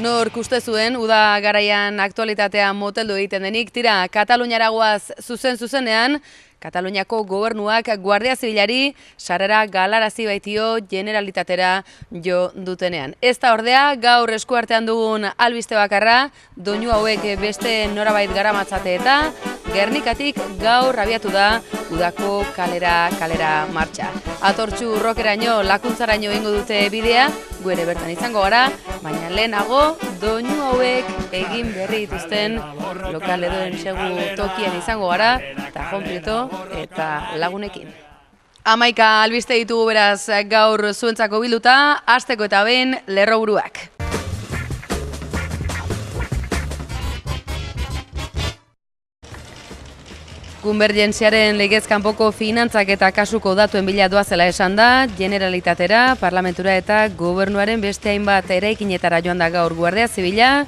Nork uste zuen, uda garaian aktualitatea moteldu egiten denik, tira, Kataluniara goaz zuzenean, Kataluniako gobernuak Guardia Zibilari sarrera galarazi baitio Generalitatera jo dutenean. Ez da ordea, gaur eskuartean dugun albiste bakarra, doinu hauek beste norabait garamatzate eta Gernikatik gaur abiatu da udako kalera martxa. Atortxu rockeraino, lakuntzaraino egingo dute bidea, gu ere bertan izango gara, baina lehenago doinu hauek egin berri dituzten lokal edo ensegu tokian izango gara, eta Jonprito eta lagunekin. 11 albiste ditugu beraz gaur zuentzako bilduta, hasteko eta behin lerroburuak. Konbergentziaren legez kanpoko finantzak eta kasuko datuen bila doazela esan da, Generalitatera, Parlamentura eta Gobernuaren beste hainbat eraikinetara joan da gaur Guardia Zibila.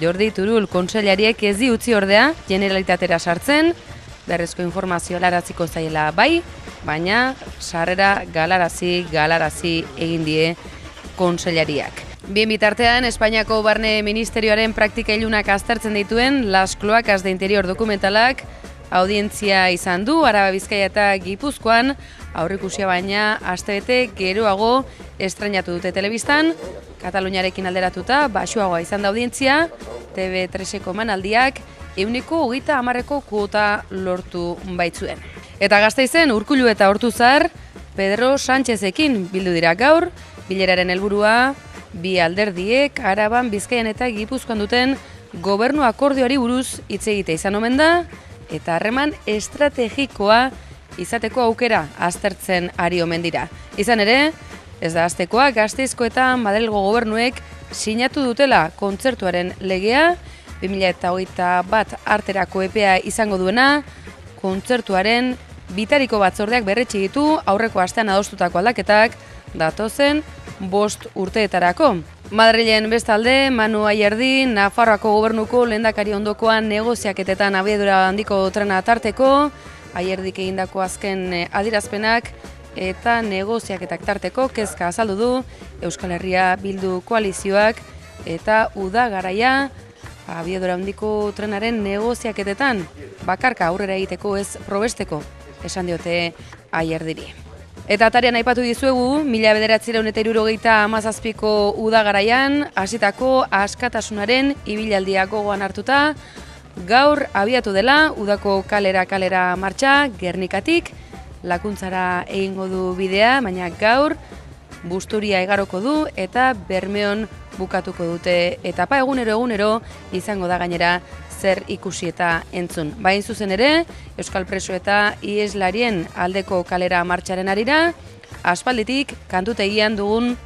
Jordi Turul kontseilariek ez di utzi ordea Generalitatera sartzen, berrezko informazio helaraziko zaiela bai, baina sarrera galarazi egin die kontseilariak. Bien bitartean, Espainiako Barne Ministerioaren praktika ilunak aztertzen dituen Las Cloacas de Interior dokumentalak audientzia izan du, Araba, Bizkaia eta Gipuzkoan, aurrikusia baina astebete geroago estrainatu dute telebistan, Kataluniarekin alderatuta, baxuagoa izan da audientzia, TV3eko manaldiak, 130% kuota lortu baitzuen. Eta Gasteizen, Urkullu eta Ortuzar, Pedro Sánchezekin bildu dira gaur, bileraren helburua, bi alderdiek, Araban, Bizkaian eta Gipuzkoan duten gobernu akordioari buruz hitz egite izan omen da, eta harreman estrategikoa izateko aukera aztertzen ari omen dira. Izan ere, ez da hastekoa, Gasteizko eta Madrilgo gobernuek sinatu dutela kontzertuaren legea, 2021 arterako epea izango duena, kontzertuaren bitariko batzordeak berretsi ditu aurreko astean adostutako aldaketak datozen 5 urteetarako. Madrilen bestalde, Manu Ayerdi, Nafarroako gobernuko lehendakari ondokoan negoziaketetan abiadura handiko trena tarteko, Ayerdik egindako azken adierazpenak eta negoziaketak tarteko kezka azaldu du Euskal Herria Bildu koalizioak eta uda garaia abiadura handiko trenaren negoziaketetan bakarka aurrera egiteko ez probesteko, esan diote Ayerdiri. Eta atarian aipatu dizuegu, 1977ko uda garaian, hasitako askatasunaren ibilaldia gogoan hartuta, gaur abiatu dela udako kalera martxa Gernikatik, lakuntzara egingo du bidea, baina gaur Busturia igaroko du eta Bermeon bukatuko dute etapa egunero izango da gainera zer ikusi eta entzun. Bain zuzen ere, Euskal Preso eta ieslarien aldeko kalera martxaren arira, aspalditik kantutegian dugun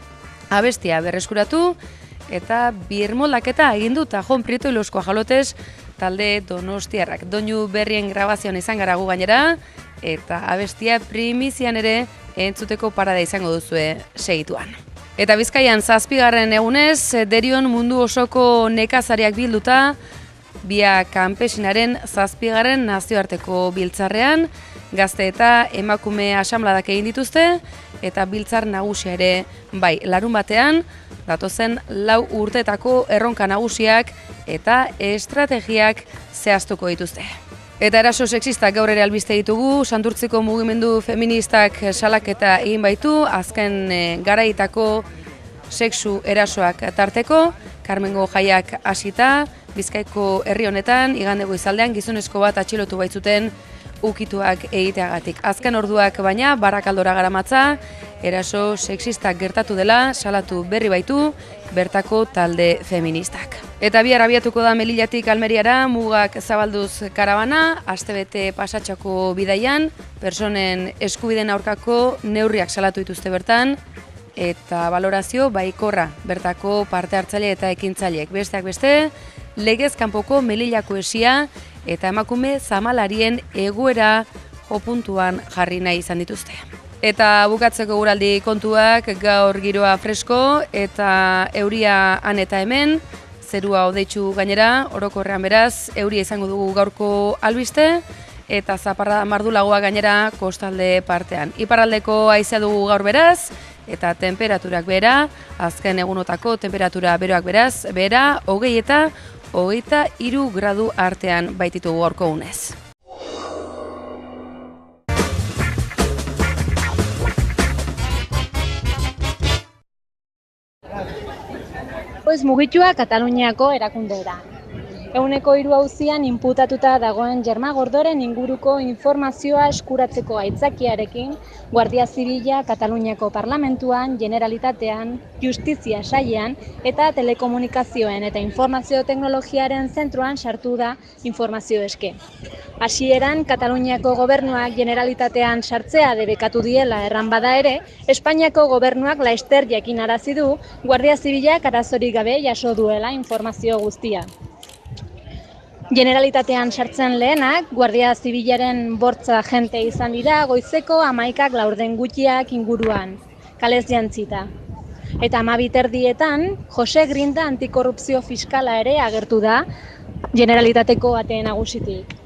abestia berreskuratu eta birmoldaketa egin du Tajon Prieto y los Cuajalotes talde donostiarrak. Doinu berrien grabazioan izan gara gu gainera eta abestia primizian ere entzuteko parada izango duzue segituan. Eta Bizkaian 7. egunez, Derion mundu osoko nekazariak bilduta, Bia Kanpesinaren 7. nazioarteko biltzarrean, gazte eta emakume asamladak egin dituzte, eta biltzar nagusia ere bai, larun batean, datozen 4 urtetako erronka nagusiak eta estrategiak zehaztuko dituzte. Eta eraso sexistak gaur ere albiste ditugu, Santurtziko mugimendu feministak salaketa egin baitu, azken garaitako sexu erasoak tarteko, Carmengo jaiak hasita, Bizkaiko herri honetan, igande goizaldean gizonezko bat atxilotu baitzuten ukituak egiteagatik. Azken orduak baina, Barakaldora garamatza, eraso sexistak gertatu dela, salatu berri baitu, bertako talde feministak. Eta bihar abiatuko da Melillatik Almeriara, mugak zabalduz karabana, astebete pasatxako bidaian, personen eskubideen aurkako neurriak salatu dituzte bertan, eta balorazio baikorra bertako parte hartzaile eta ekintzaileek. Besteak beste, legez kanpoko Melillako esia eta emakume zamalarien egoera jopuntuan jarri nahi izan dituzte. Eta bukatzeko guraldi kontuak gaur giroa fresko eta euria han eta hemen, zerua hodeitsu gainera, orokorrean beraz, euria izango dugu gaurko albiste, eta zaparra mardulagoa gainera kostalde partean. Iparraldeko haizea dugu gaur beraz, eta temperaturak bera, azken egunotako temperatura beroak beraz, bera 20 eta 23 gradu artean baititugu gaurko unez. Mugitua Kataluniako erakundeera. 103 auzian inputatuta dagoen Germa Gordoren inguruko informazioa eskuratzeko aitzakiarekin, Guardia Zibila Kataluniako Parlamentuan, Generalitatean, Justizia Sailean eta Telekomunikazioen eta Informazio Teknologiaren Zentruan sartu da informazio eske. Hasieran, Kataluniako gobernuak Generalitatean sartzea debekatu diela erran bada ere, Espainiako gobernuak laster jakinarazi du Guardia Zibilak arazorik gabe jaso duela informazio guztia. Generalitatean sartzen lehenak, Guardia Zibilaren bortza agente izan dira goizeko 11:00 gutxiak inguruan, kalez jantzita. Eta 12:30 Jose Grinda antikorrupzio fiskala ere agertu da Generalitateko ate nagusitik.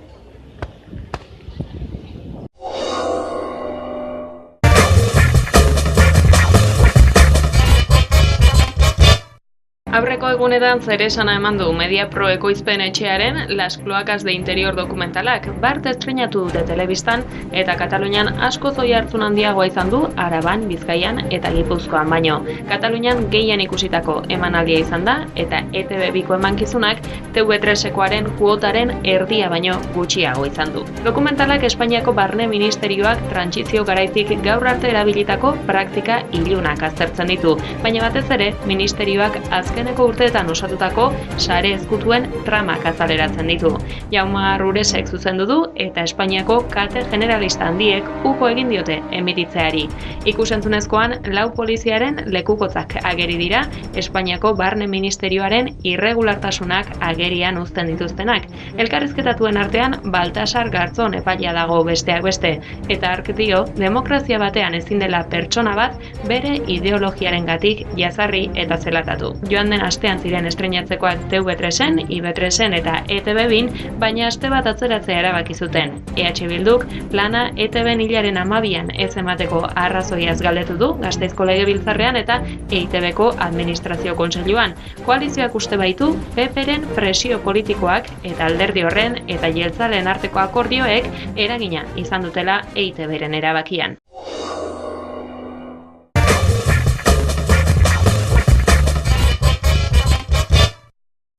Aurreko egunetan zeresana eman du Mediapro ekoizpen etxearen Las Cloacas de Interior dokumentalak bart estreinatu dute telebistan eta Katalunian asko oihartzun handiagoa izan du Araban, Bizkaian eta Gipuzkoan baino. Katalunian gehien ikusitako emanaldia izan da eta ETV biko emankizunak TV3ekoaren kuotaren erdia baino gutxiago izan du. Dokumentalak Espainiako Barne Ministerioak trantsizio garaitik gaur arte erabilitako praktika ilunak aztertzen ditu, baina batez ere ministerioak azkeneko urteetan osatutako sare ezkutuen tramak azaleratzen ditu. Jaume Arruresek zuzendu du eta Espainiako kate generalista handiek uko egin diote emititzeari. Ikusentzunezkoan 4 poliziaren lekukotzak ageri dira Espainiako Barne Ministerioaren irregulartasunak agerian uzten dituztenak. Elkarrizketatuen artean Baltasar Garzón epailea dago besteak beste eta hark dio demokrazia batean ezin dela pertsona bat bere ideologiarengatik jazarri eta zelatatu. Joan den astean ziren estreinatzekoak TV3en, IB3en eta ETV-bin, baina aste bat atzeratzea erabaki zuten. EH Bilduk plana ETV-n hilaren 12an ez emateko arrazoiaz galdetu du Gasteizko Legebiltzarrean eta EITB-ko Administrazio Kontseiluan. Koalizioak uste baitu PP-ren presio politikoak eta alderdi horren eta jeltzaleen arteko akordioek eragina izan dutela EITB-ren erabakian.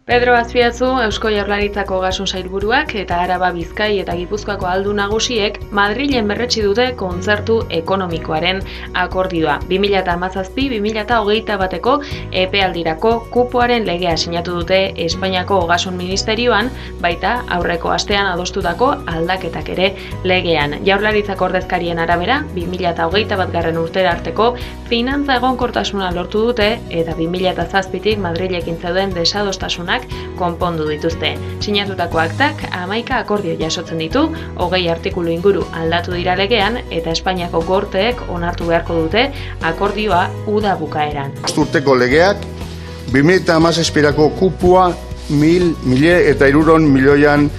Pedro Azpiazu, Eusko Jaurlaritzako Ogasun Sailburuak eta Araba, Bizkai eta Gipuzkoako aldun nagusiek Madrilen berretsi dute kontzertu ekonomikoaren akordioa. 2017-2021 bateko epealdirako kupoaren legea sinatu dute Espainiako Ogasun Ministerioan, baita aurreko astean adostutako aldaketak ere legean. Jaurlaritzako ordezkarien arabera, 2021 urtera arteko finantza egonkortasuna lortu dute eta 2007tik Madrilekin zeuden desadostasunak konpondu dituzte. Sinatutako aktak 11 akordio jasotzen ditu, 20 artikulu inguru aldatu dira legean eta Espainiako gorteek onartu beharko dute akordioa uda bukaeran. Urteko legeak 2017ko kupua 1.300 milioian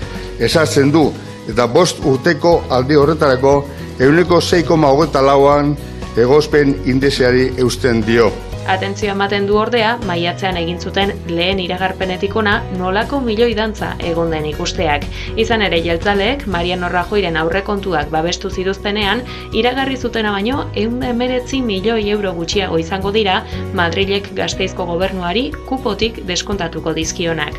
ezartzen du eta 5 urteko aldi horretarako 6,24an egozpen indizeari eusten dio. Atentzioa ematen du ordea, maiatzean egin zuten lehen iragarpenetik ona nolako milioi dantza egon den ikusteak. Izan ere jeltzaleek Mariano Rajoyren aurrekontuak babestu zituztenean, iragarri zutena baino 119 milioi euro gutxiago izango dira Madrilek Gasteizko gobernuari kupotik deskontatuko dizkionak.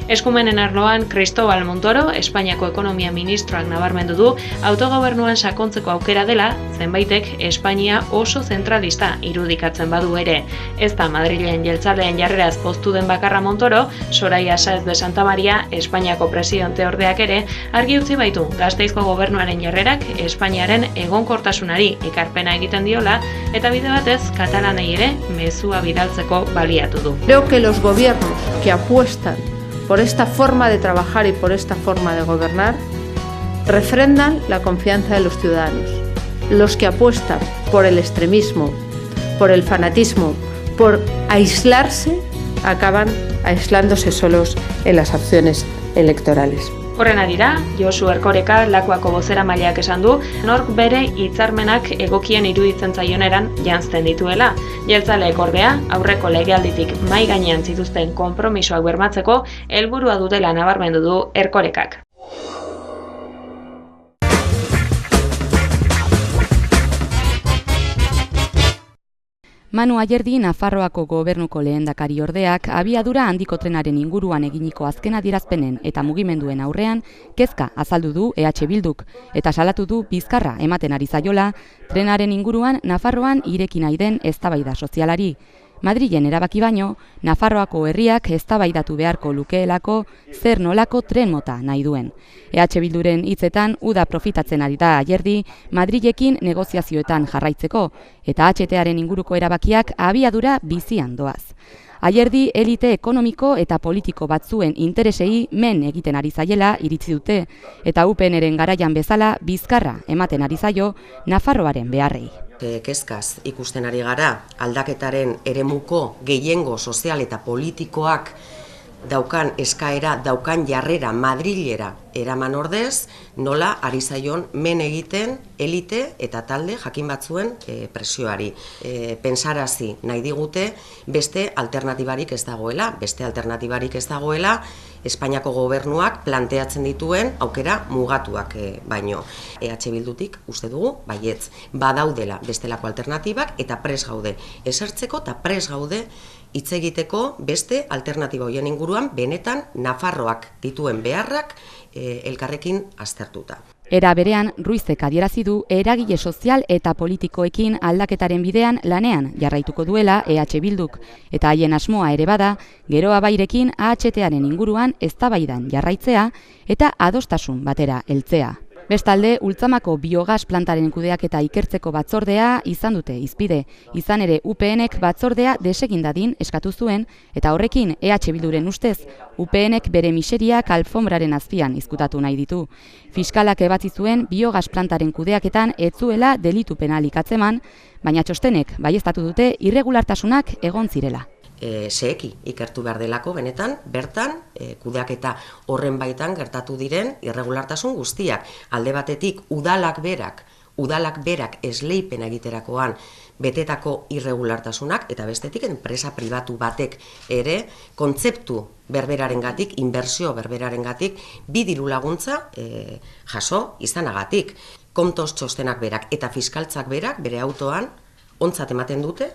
Eskumenen arloan Cristóbal Montoro, Espainiako ekonomia ministroak nabarmendu du, autogobernuan sakontzeko aukera dela, zenbaitek Espainia oso zentralista irudikatzen badu ere. Ez da Madrilen jeltzaleen jarreraz poztu den bakarra Montoro, Soraya Sáez de Santamaria, Espainiako presidente ordeak ere, argi utzi baitu Gasteizko gobernuaren jarrerak Espainiaren egonkortasunari ekarpena egiten diola, eta bide batez katalanei ere mezua bidaltzeko baliatu du. Creo que los gobiernos que apuestan por esta forma de trabajar y por esta forma de gobernar, refrendan la confianza de los ciudadanos. Los que apuestan por el extremismo, por el fanatismo, por aislarse, acaban aislándose solos en las acciones electorales. Horren arira, Josu Erkoreka Lakuako bozeramaileak esan du, nork bere hitzarmenak egokien iruditzen zaioneran janzten dituela. Jeltzaleek ordea, aurreko legealditik mahai gainean zituzten konpromisoak bermatzeko helburua dutela nabarmendu du Erkorekak. Manu Ayerdi Nafarroako gobernuko lehendakari ordeak abiadura handiko trenaren inguruan eginiko azken adierazpenen eta mugimenduen aurrean kezka azaldu du EH Bilduk eta salatu du bizkarra ematen ari zaiola trenaren inguruan Nafarroan ireki nahi den eztabaida sozialari. Madrilen erabaki baino, Nafarroako herriak eztabaidatu beharko lukeelako zer nolako tren mota nahi duen. EH Bilduren hitzetan uda profitatzen ari da Ayerdi Madrilekin negoziazioetan jarraitzeko eta HTaren inguruko erabakiak abiadura bizian doaz. Ayerdi elite ekonomiko eta politiko batzuen interesei men egiten ari zaiela iritzi dute eta UPNren garaian bezala bizkarra ematen ari zaio Nafarroaren beharrei. Kezkaz ikusten ari gara aldaketaren eremuko gehiengo sozial eta politikoak daukan eskaera, daukan jarrera Madrilera eraman ordez, nola ari zaion men egiten elite eta talde jakin batzuen presioari. Pentsarazi nahi digute beste alternatibarik ez dagoela, Espainiako gobernuak planteatzen dituen aukera mugatuak baino. EH Bildutik uste dugu, baietz, badaudela bestelako alternatibak eta pres gaude esertzeko eta pres gaude hitz egiteko beste alternatiba horien inguruan benetan Nafarroak dituen beharrak elkarrekin aztertuta. Era berean, Ruizek adierazi du eragile sozial eta politikoekin aldaketaren bidean lanean jarraituko duela EH Bilduk eta haien asmoa ere bada, geroa bairekin AHTaren inguruan eztabaidan jarraitzea eta adostasun batera heltzea. Bestalde, Ultzamako biogas plantaren kudeaketa ikertzeko batzordea izan dute hizpide. Izan ere UPNek batzordea desegin dadin eskatu zuen eta horrekin EH Bilduren ustez UPNek bere miseriak alfombraren azpian izkutatu nahi ditu. Fiskalak ebatzi zuen biogas plantaren kudeaketan ez zuela delitu penalik atzeman, baina txostenek baieztatu dute irregulartasunak egon zirela. Seheki ikertu behar delako benetan, bertan, kudeaketa horren baitan gertatu diren irregulartasun guztiak. Alde batetik udalak berak esleipen egiterakoan betetako irregulartasunak, eta bestetik enpresa pribatu batek ere kontzeptu berberarengatik, inbertsio berberarengatik, bi diru laguntza jaso izanagatik. Kontos txostenak berak eta fiskaltzak berak bere autoan ontzat ematen dute,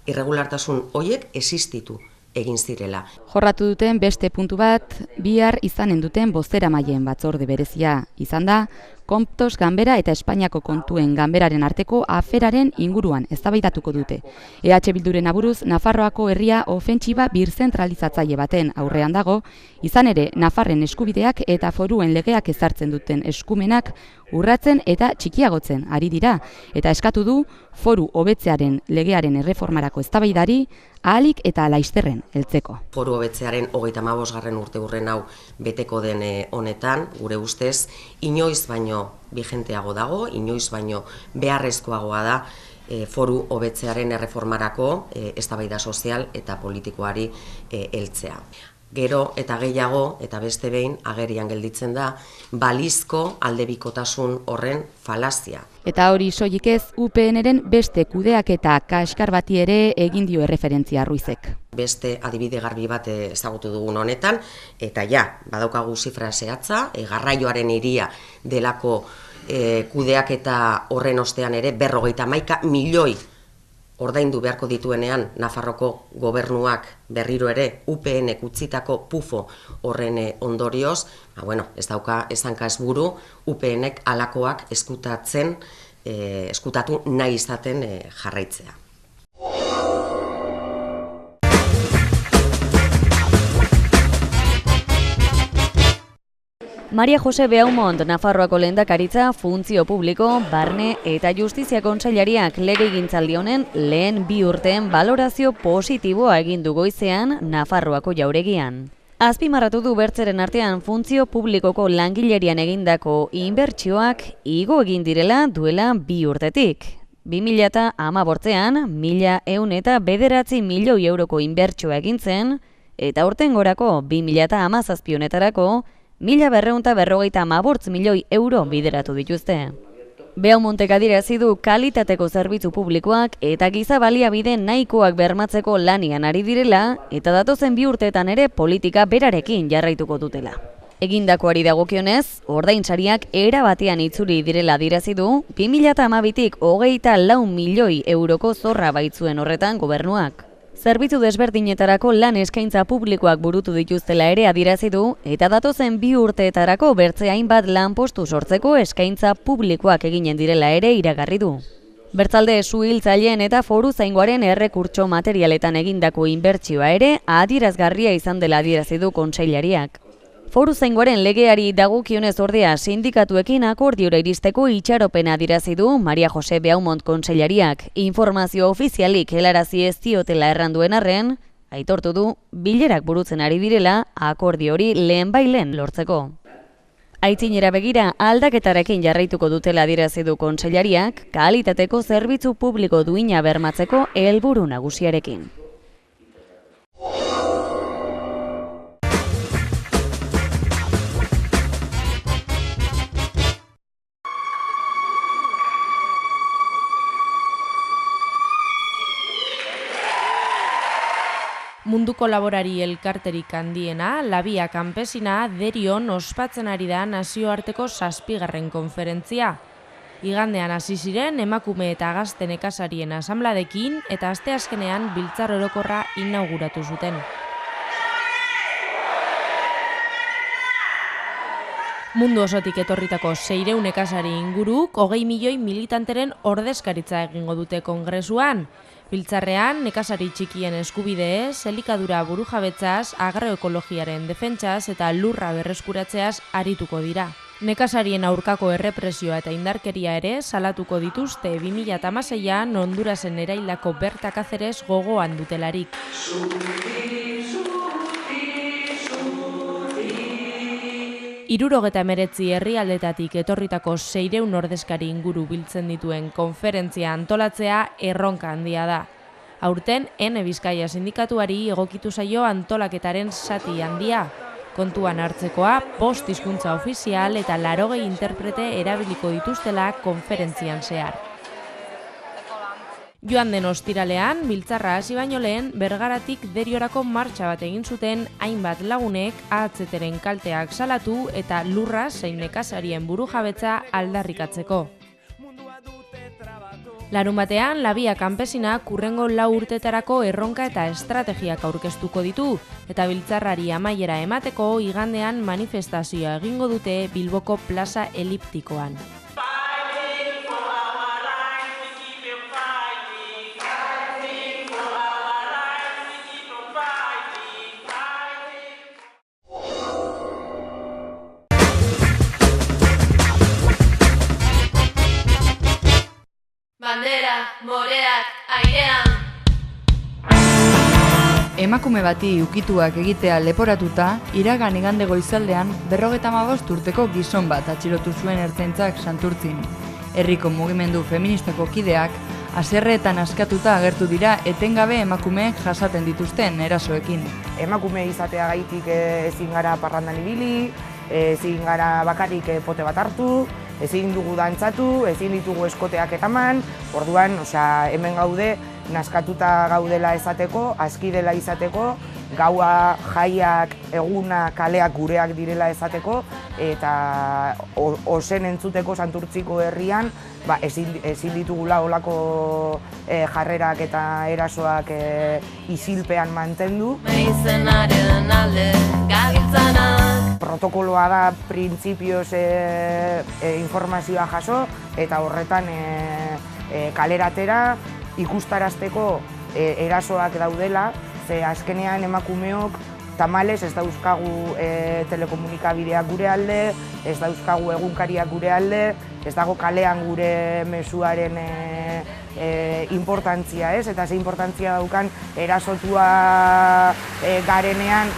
irregulartasun horiek existitu egin zirela. Jorratu duten beste puntu bat, bihar izanen duten bozeramaileen batzorde berezia izan da, Konptos Ganbera eta Espainiako kontuen ganberaren arteko aferaren inguruan eztabaidatuko dute. EH Bilduren aburuz, Nafarroako herria ofentsiba birzentralizatzaile baten aurrean dago, izan ere Nafarren eskubideak eta foruen legeak ezartzen duten eskumenak urratzen eta txikiagotzen ari dira, eta eskatu du foru hobetzearen legearen erreformarako eztabaidari ahalik eta laizterren heltzeko. Foru hobetzearen 35. urteurren hau beteko den honetan, gure ustez, inoiz baino bigenteago dago, inoiz baino beharrezkoagoa da foru hobetzearen erreformarako eztabaida sozial eta politikoari heltzea. Gero eta gehiago eta beste behin agerian gelditzen da balizko aldebikotasun horren falazia. Eta hori soilik ez UPNren beste kudeaketa kaskar bati ere egin dio erreferentzia Ruizek. Beste adibide garbi bat ezagutu dugun honetan, eta badaukagu zifra zehatza, garraioaren hiria delako kudeaketa horren ostean ere 51 milioi ordaindu beharko dituenean Nafarroko gobernuak berriro ere UPNek utzitako pufo horren ondorioz, ez dauka esanka ez buru, UPNek halakoak eskutatu nahi izaten jarraitzea. Maria Jose Beaumont, Nafarroako lehendakaritza, funtzio publiko, barne eta justizia kontseilariak legegintzaldi honen lehen 2 urteen balorazio positiboa egin du goizean Nafarroako jauregian. Azpimarratu du bertzeren artean funtzio publikoko langilerian egindako inbertsioak igo egin direla duela 2 urtetik. 2018an 1.109 milioi euroko inbertsioa egin zen, eta aurtengorako 2017 honetarako 1.258 milioi euro bideratu dituzte. Beaumontek adierazi du kalitateko zerbitzu publikoak eta giza baliabide nahikoak bermatzeko lanian ari direla eta datozen 2 urteetan ere politika berarekin jarraituko dutela. Egindakoari dagokionez, ordainsariak era batean itzuli direla adierazi du 2012tik 24 milioi euroko zorra baitzuen horretan gobernuak. Zerbitzu desberdinetarako lan eskaintza publikoak burutu dituztela ere adierazi du eta datozen 2 urteetarako bertze hainbat lanpostu sortzeko eskaintza publikoak eginen direla ere iragarri du. Bertzalde suhiltzaileen eta foruzaingoaren errekurtso materialetan egindako inbertsioa ere adierazgarria izan dela adierazi du kontseilariak. Foruzaingoaren legeari dagokionez ordea sindikatuekin akordiora iristeko itxaropena adierazi du Maria Jose Beaumont kontseilariak. Informazio ofizialik helarazi ez diotela erranduen arren, aitortu du bilerak burutzen ari direla akordio hori lehenbailen lortzeko. Aitzinera begira aldaketarekin jarraituko dutela adierazi du kontseilariak, kalitateko zerbitzu publiko duina bermatzeko helburu nagusiarekin. Munduko laborari elkarterik handiena, Labia Kanpesina, Derion ospatzen ari da nazioarteko 7. konferentzia. Igandean hasi ziren emakume eta gazte nekazarien asanbladekin eta asteazkenean biltzar orokorra inauguratu zuten. Mundu osotik etorritako 600 nekazari inguruk 20 milioi militanteren ordezkaritza egingo dute kongresuan. Biltzarrean, nekazari txikien eskubideez, elikadura burujabetzaz, agroekologiaren defentsaz eta lurra berreskuratzeaz arituko dira. Nekazarien aurkako errepresioa eta indarkeria ere salatuko dituzte 2016an Hondurasen eraildako Berta Cáceres gogoan dutelarik. Hirurogeta emeretzi herrialdetatik etorritako 600 ordezkari inguru biltzen dituen konferentzia antolatzea erronka handia da. Aurten, Ene Bizkaia sindikatuari egokitu zaio antolaketaren zati handia. Kontuan hartzekoa, 5 hizkuntza ofizial eta 80 interprete erabiliko dituztela konferentzian zehar. Joan den ostiralean, biltzarra hasi baino lehen, Bergaratik Deriorako martxa bat egin zuten hainbat lagunek AHT-ren kalteak salatu eta lurra zein nekazarien burujabetza aldarrikatzeko. Larunbatean, Labia Kanpesina hurrengo 4 urtetarako erronka eta estrategiak aurkeztuko ditu eta biltzarrari amaiera emateko igandean manifestazioa egingo dute Bilboko plaza eliptikoan. Bandera, moreak, airean. Emakume bati ukituak egitea leporatuta, iragan igande goizaldean 55 urteko gizon bat atxilotu zuen ertzaintzak Santurtzin. Herriko mugimendu feministako kideak haserreetan askatuta agertu dira etengabe emakumeek jasaten dituzten erasoekin. Emakume izatea gaitik ezin gara parrandan ibili, ezin gara bakarrik pote bat hartu, ezin dugu dantzatu, ezin ditugu eskoteak etaman, orduan, hemen gaude, naskatuta gaudela esateko, aski dela izateko, gaua, jaiak, eguna, kaleak gureak direla esateko, eta ozen entzuteko Santurtziko herrian, ezin ditugula olako jarrerak eta erasoak isilpean mantendu. Meizenaren alde gabiltzanak. Protokoloa da printzipioz informazioa jaso eta horretan kaleratera ikustarazteko erasoak daudela, ze azkenean emakumeok tamalez ez dauzkagu telekomunikabideak gure alde, ez dauzkagu egunkariak gure alde, ez dago kalean gure mezuaren importantzia, eta ze importantzia daukan erasotua garenean,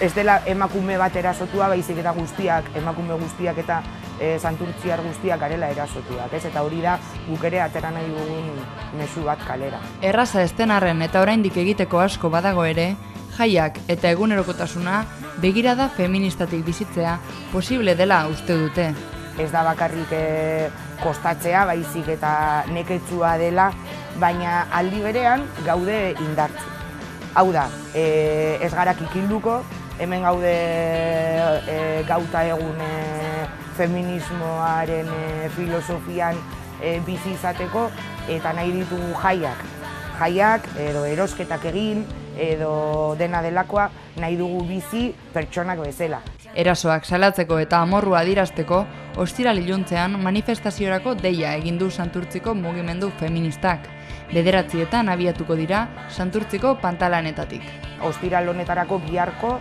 ez dela emakume bat erasotua, baizik eta guztiak, emakume guztiak eta santurtziar guztiak garela erasotuak, eta hori da guk ere atera nahi dugun mezu bat kalera. Erraza ez den arren eta oraindik egiteko asko badago ere, jaiak eta egunerokotasuna begirada feministatik bizitzea posible dela uste dute. Ez da bakarrik kostatzea, baizik eta neketsua dela, baina aldi berean gaude indartzu. Hau da, ez gara kikilduko, hemen gaude gauta egun feminismoaren filosofian bizi izateko, eta nahi ditugu jaiak. Jaiak edo erosketak egin, edo dena delakoa nahi dugu bizi pertsonak bezala. Erasoak salatzeko eta amorrua adierazteko, ostiral iluntzean manifestaziorako deia egin du Santurtziko mugimendu feministak. 9etan abiatuko dira Santurtziko pantalanetatik. Ostiral honetarako biharko,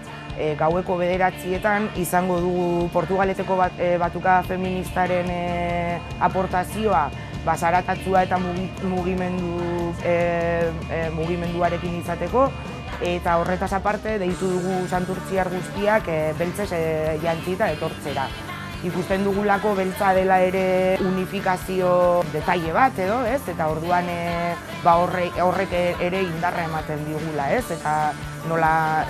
gaueko 9etan izango dugu Portugaleteko batuka feministaren aportazioa basaratatzua eta mugimenduarekin izateko, eta horretaz aparte deitu dugu santurtziar guztiak beltzez jantzita etortzera. Ikusten dugulako beltza dela ere unifikazio detaile bat edo, ez? Eta orduan horrek ere indarra ematen digula, ez? Eta nola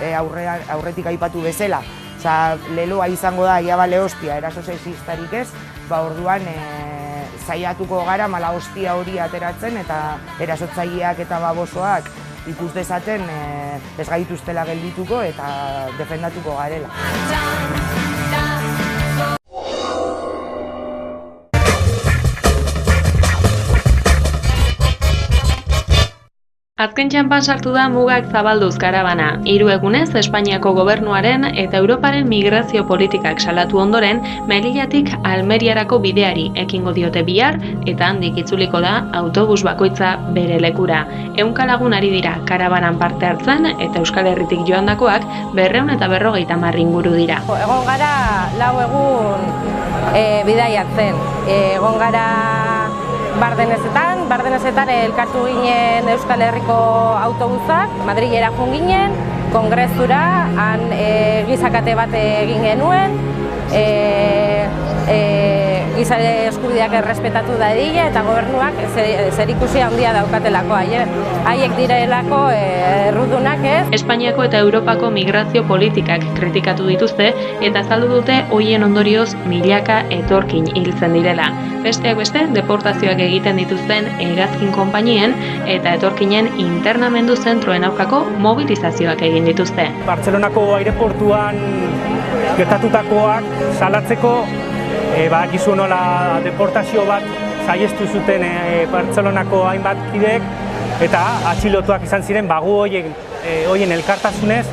aurretik aipatu bezala, leloa izango da ia bale hostia, eraso sexistarik ez, orduan saiatuko gara mala hostia hori ateratzen eta erasotzaileak eta babosoak ikus dezaten ez gaituztela geldituko eta defendatuko garela. Azken txanpan sartu da mugak zabalduz karabana. 3 egunez Espainiako gobernuaren eta Europaren migrazio politikak salatu ondoren, Melillatik Almeriarako bideari ekingo diote bihar eta handik itzuliko da autobus bakoitza bere lekura. 100 lagun ari dira karabanan parte hartzen eta Euskal Herritik joandakoak 250 inguru dira. Egon gara 4 egun bidaiatzen. Egon gara Bardenesetan elkartu ginen Euskal Herriko autobusak, Madrilera joan ginen, kongresura, han gizakate bat egin genuen, giza eskubideak errespetatu dadila eta gobernuak zerikusi handia daukatelako haiek direlako errudunak ez. Espainiako eta Europako migrazio politikak kritikatu dituzte eta azaldu dute hoien ondorioz milaka etorkin hiltzen direla. Besteak beste, deportazioak egiten dituzten hegazkin konpainien eta etorkinen internamendu zentroen aurkako mobilizazioak egin dituzte. Bartzelonako aireportuan gertatutakoak salatzeko badakizu nola deportazio bat saihestu zuten Bartzelonako hainbat kideek eta atxilotuak izan ziren bagu hoien elkartasunez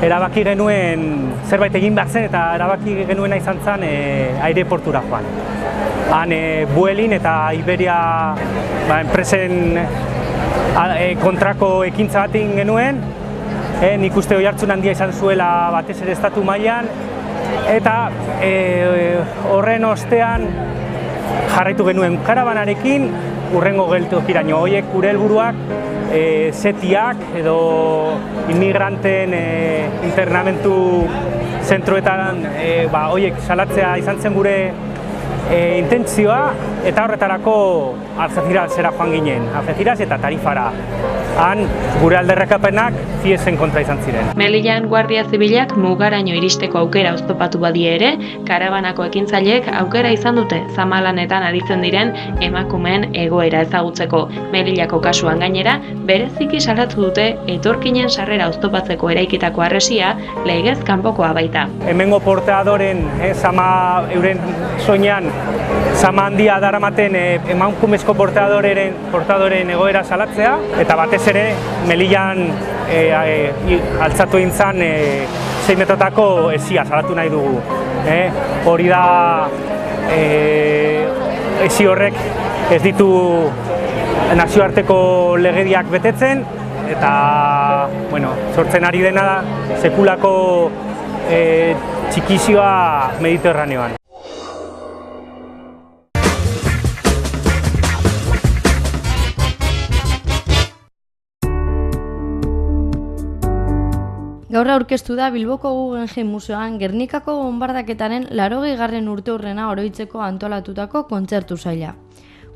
erabaki genuen zerbait egin behar zen eta erabaki genuena izan zen aireportura joan. Han Vueling eta Iberia enpresen kontrako ekintza bat egin genuen, nik uste oihartzun handia izan zuela batez ere estatu mailan, eta horren ostean jarraitu genuen karabanarekin hurrengo geltokiraino. Horiek gure helburuak setiak edo inmigranten internamentu zentroetan horiek salatzea izan zen gure intentzioa, eta horretarako Algeciras joan ginen, Algeciras eta Tarifara. Han gure alderrekapenak Fiesen kontra izan ziren. Melillan Guardia Zibilak mugaraino iristeko aukera oztopatu badie ere, karabanako ekintzaileek aukera izan dute zamalanetan aritzen diren emakumeen egoera ezagutzeko. Melillako kasuan gainera, bereziki salatu dute etorkinen sarrera oztopatzeko eraikitako harresia legez kanpokoa baita. Hemengo porteadoren, euren soinean zama handia daramaten emakumezko porteadoren egoera salatzea, eta batez ere Melillan altzatu egin zen 6 metrotako esia salatu nahi dugu. Hori da esi horrek ez ditu nazioarteko legediak betetzen, eta sortzen ari dena da sekulako txikizioa Mediterraneoan. Gaur aurkeztu da Bilboko Guggenheim Museoan Gernikako bonbardaketaren 80. urteurrena oroitzeko antolatutako kontzertu saila.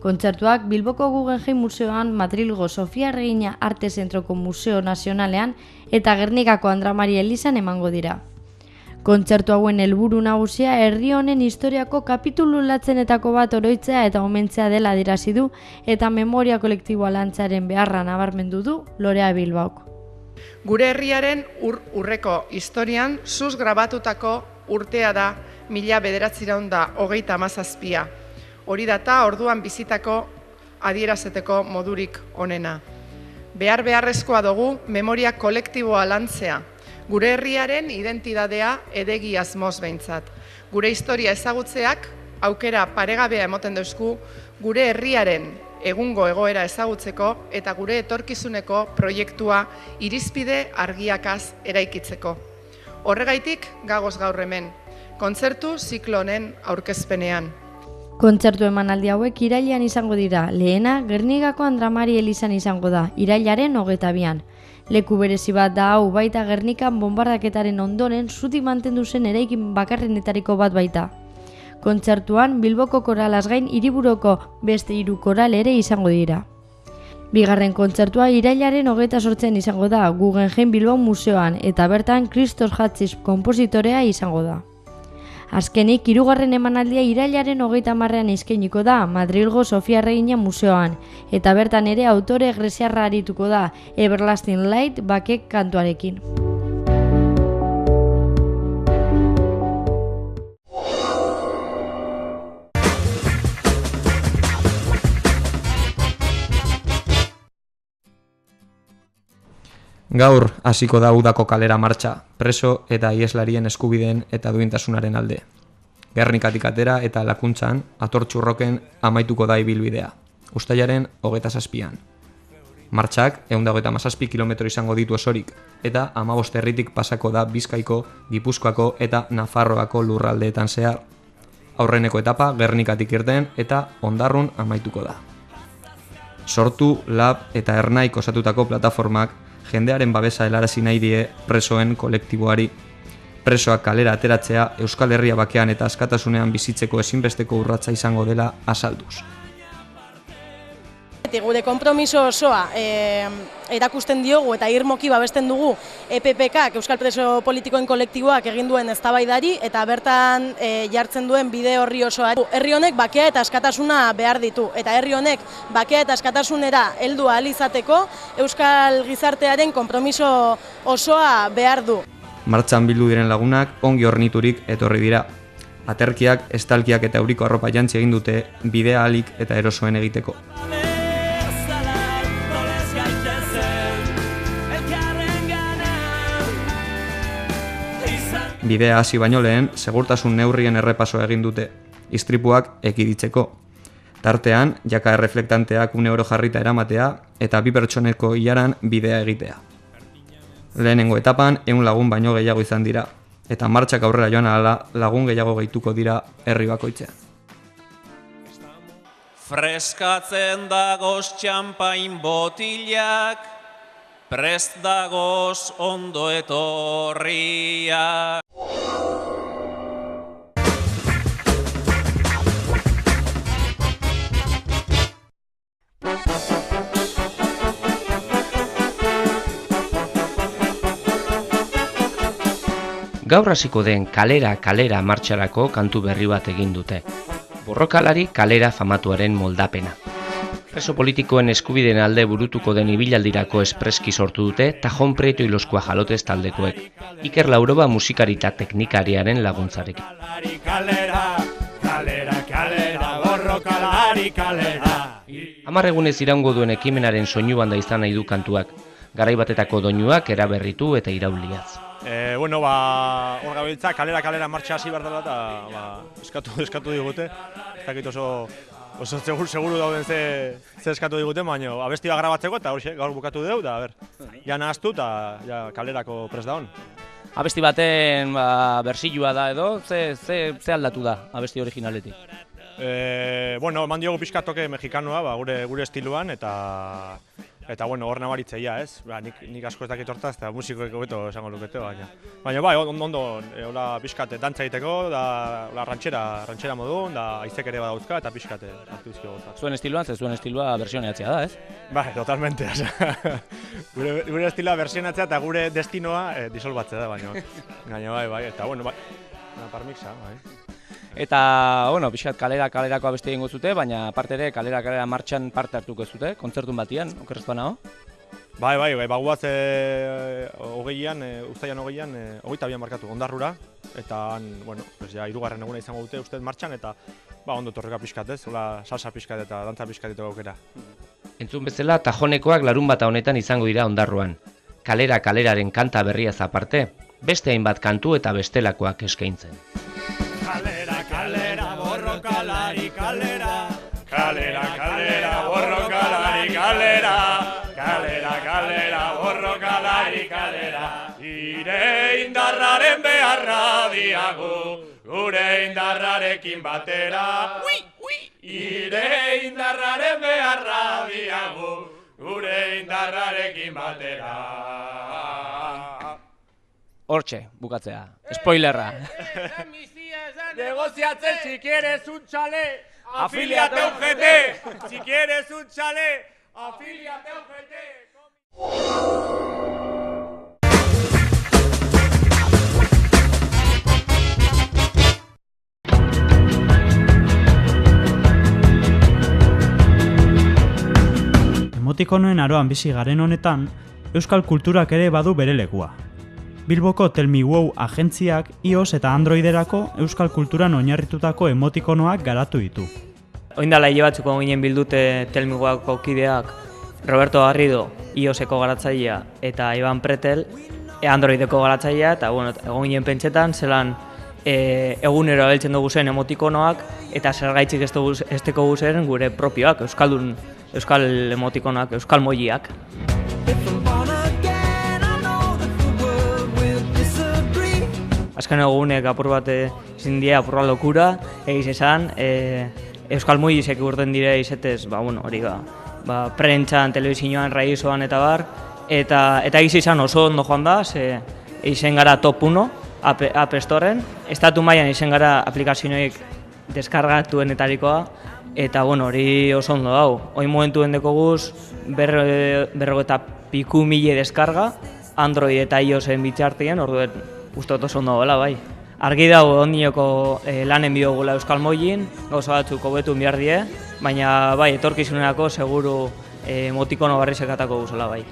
Kontzertuak Bilboko Guggenheim Museoan, Madrilgo Sofia Erregina Arte Zentroko Museo Nazionalean eta Gernikako Andra Maria Elizan emango dira. Kontzertu hauen helburu nagusia herri honen historiako kapitulu latzenetako bat oroitzea eta omentzea dela adierazi du eta memoria kolektiboa lantzaren beharra nabarmendu du Lorea Bilbaok. Gure herriaren urreko historian zuz grabatutako urtea da 1937. Hori data orduan bizitako adierazteko modurik onena. Beharrezkoa dugu memoria kolektiboa lantzea. Gure herriaren identitatea edegi asmoz behintzat. Gure historia ezagutzeak aukera paregabea emoten dauzku gure herriaren egungo egoera ezagutzeko eta gure etorkizuneko proiektua irizpide argiakaz eraikitzeko. Horregaitik gagoz gaur hemen, kontzertu ziklo honen aurkezpenean. Kontzertu emanaldi hauek irailean izango dira. Lehena Gernikako Andra Maria Elizan izango da, irailaren 22an. Leku berezi bat da hau, baita Gernikan bonbardaketaren ondoren zutik mantendu zen eraikin bakarrenetariko bat baita. Kontzertuan Bilboko koralaz gain hiriburuko beste 3 koral ere izango dira. Bigarren kontzertua irailaren 28an izango da Guggenheim Bilbao Museoan eta bertan Christos Hatzis konpositorea izango da. Azkenik, 3. emanaldia irailaren 30an eskainiko da Madrilgo Sofia Erregina Museoan eta bertan ere autore greziarra arituko da Everlasting Light bakek kantuarekin. Gaur hasiko da udako kalera martxa, preso eta ieslarien eskubideen eta duintasunaren alde. Gernikatik atera eta Lakuntzan atortxurroken amaituko da ibilbidea, uztailaren 27an. Martxak 127 kilometro izango ditu osorik, eta 15 herritik pasako da Bizkaiko, Gipuzkoako eta Nafarroako lurraldeetan zehar. Aurreneko etapa Gernikatik irten eta Ondarrun amaituko da. Sortu, Lab eta Ernaik osatutako plataformak jendearen babesa helarazi nahi die presoen kolektiboari. Presoak kalera ateratzea Euskal Herria bakean eta askatasunean bizitzeko ezinbesteko urratsa izango dela azalduz. Gure konpromiso osoa erakusten diogu eta irmoki babesten dugu EPPK, Euskal Preso Politikoen kolektiboak egin duen eztabaidari eta bertan jartzen duen bide horri osoa. Herri honek bakea eta askatasuna behar ditu eta herri honek bakea eta askatasunera heldu ahal izateko Euskal gizartearen konpromiso osoa behar du. Martxan bildu diren lagunak ongi horniturik etorri dira. Aterkiak, estalkiak eta euriko arropa jantzi egin dute bidea ahalik eta erosoen egiteko. Bidea hasi baino lehen, segurtasun neurrien errepasoa egin dute, istripuak ekiditzeko. Tartean, jaka erreflektanteak une oro jarrita eramatea eta 2 pertsoneko ilaran bidea egitea. Lehenengo etapan 100 lagun baino gehiago izan dira, eta martxak aurrera joan ahala lagun gehiago gehituko dira herri bakoitzean. Freskatzen dagoz txampain botilak, prest dagoz ondo etorriak. Gaur hasiko den kalera martxarako kantu berri bat egin dute. Borrokalari kalera famatuaren moldapena. Preso politikoen eskubideen alde burutuko den ibilaldirako espreski sortu dute Tajon Prieto y los Cuajalotes taldekoek. Iker Lauroba musikari eta teknikariaren laguntzarekin. Hamar egunez iraungo duen ekimenaren soinu banda izan nahi du kantuak. Garai batetako doinuak eraberritu eta irauliaz. Hor gabiltza, kalera martxa hasi behar dela eta eskatu digute. Ez dakit oso seguru dauden ze eskatu digute, baina abesti bat grabatzeko eta gaur bukatu dugu, da ja nahaztu eta kalerako prest da hon. Abesti baten bersioa da edo, ze aldatu da abesti originaletik? Eman diogu pixka toke mexikanoa gure estiluan eta Eta, bueno, hor nabaritzeia, ez? Nik asko ez dakit hortaz, eta musikoek hobeto esango lukete, baina bai, ondo, hola pixkat dantza egiteko, da rantxera modun, da aizek ere badauzka, eta pixkat hartu dizkio gozak. Zuen estiloan, zuen estilua versioneatzea da, ez? Bai, totalmente, gure estiloa versionatzea eta gure destinoa disolbatzea da, baina bai, eta, bueno, bai, parmixa, bai. Eta, bueno, pixkat kalerako abesti egingo zute, baina aparte ere kalera martxan parte hartuko zute, kontzertun batian, okerrez banago? Bai, baguaz hogeian, uztailan hogeian, 22 markatu, Ondarrura, eta, bueno, ja, 3. eguna izango dute uste martxan, eta, ondo torreka pixkat ez, salsa pixkat eta dantza pixkat ditu gaukera. Entzun bezala, tajonekoak larunbata honetan izango dira Ondarruan. Kaleraren kanta berriaz aparte, beste hainbat kantu eta bestelakoak eskaintzen. Kalera, borrokalari, kalera. Kalera, borrokalari, kalera. Kalera, borrokalari, kalera. Ire indarraren beharra diagu, gure indarrarekin batera. Ire indarraren beharra diagu, gure indarrarekin batera. Hortxe, bukatzea. Spoilerra. Negoziatzen, si quieres un chalet, afíliate a UGT. Si quieres un chalet, afíliate a UGT. Emotikonoen aroan bizi garen honetan, euskal kulturak ere badu bere lekua. Bilboko Tell Me Wow agentziak iOS eta Androiderako euskal kulturan oinarritutako emotikonoak garatu ditu. Oindala hile batzuko ginen bildute Tell Me Wowko kideak Roberto Garrido, iOSeko garatzailea, eta Iban Pretel, Androideko garatzailea, eta egon ginen pentsetan, zelan egunero abeltzen dugu zen emotikonoak, eta zergaitzik ez teko guzen gure propioak, euskal emotikonoak, euskal mojiak. Azken egunek apur bat izin dira apurra lokura, egiz esan, euskal mugizek urten dire izetez, hori prentxan, telebizioan, radioan eta bar, eta egiz izan oso ondo joan da, izen gara top 1, App Storeen, estatu mailan izen gara aplikazioik deskargatuenetarikoa, eta hori oso ondo dau. Oin momentuen dekoguz, 40.000 deskarga, Android eta iOSen bitxartien, orduen, uste oso ondo dela, bai. Argi dago ondioko lanen biogula euskal mojin, gauza batzuk hobetu behar die, baina bai, etorkizunerako seguru emotikono barri sekatako guzela, bai.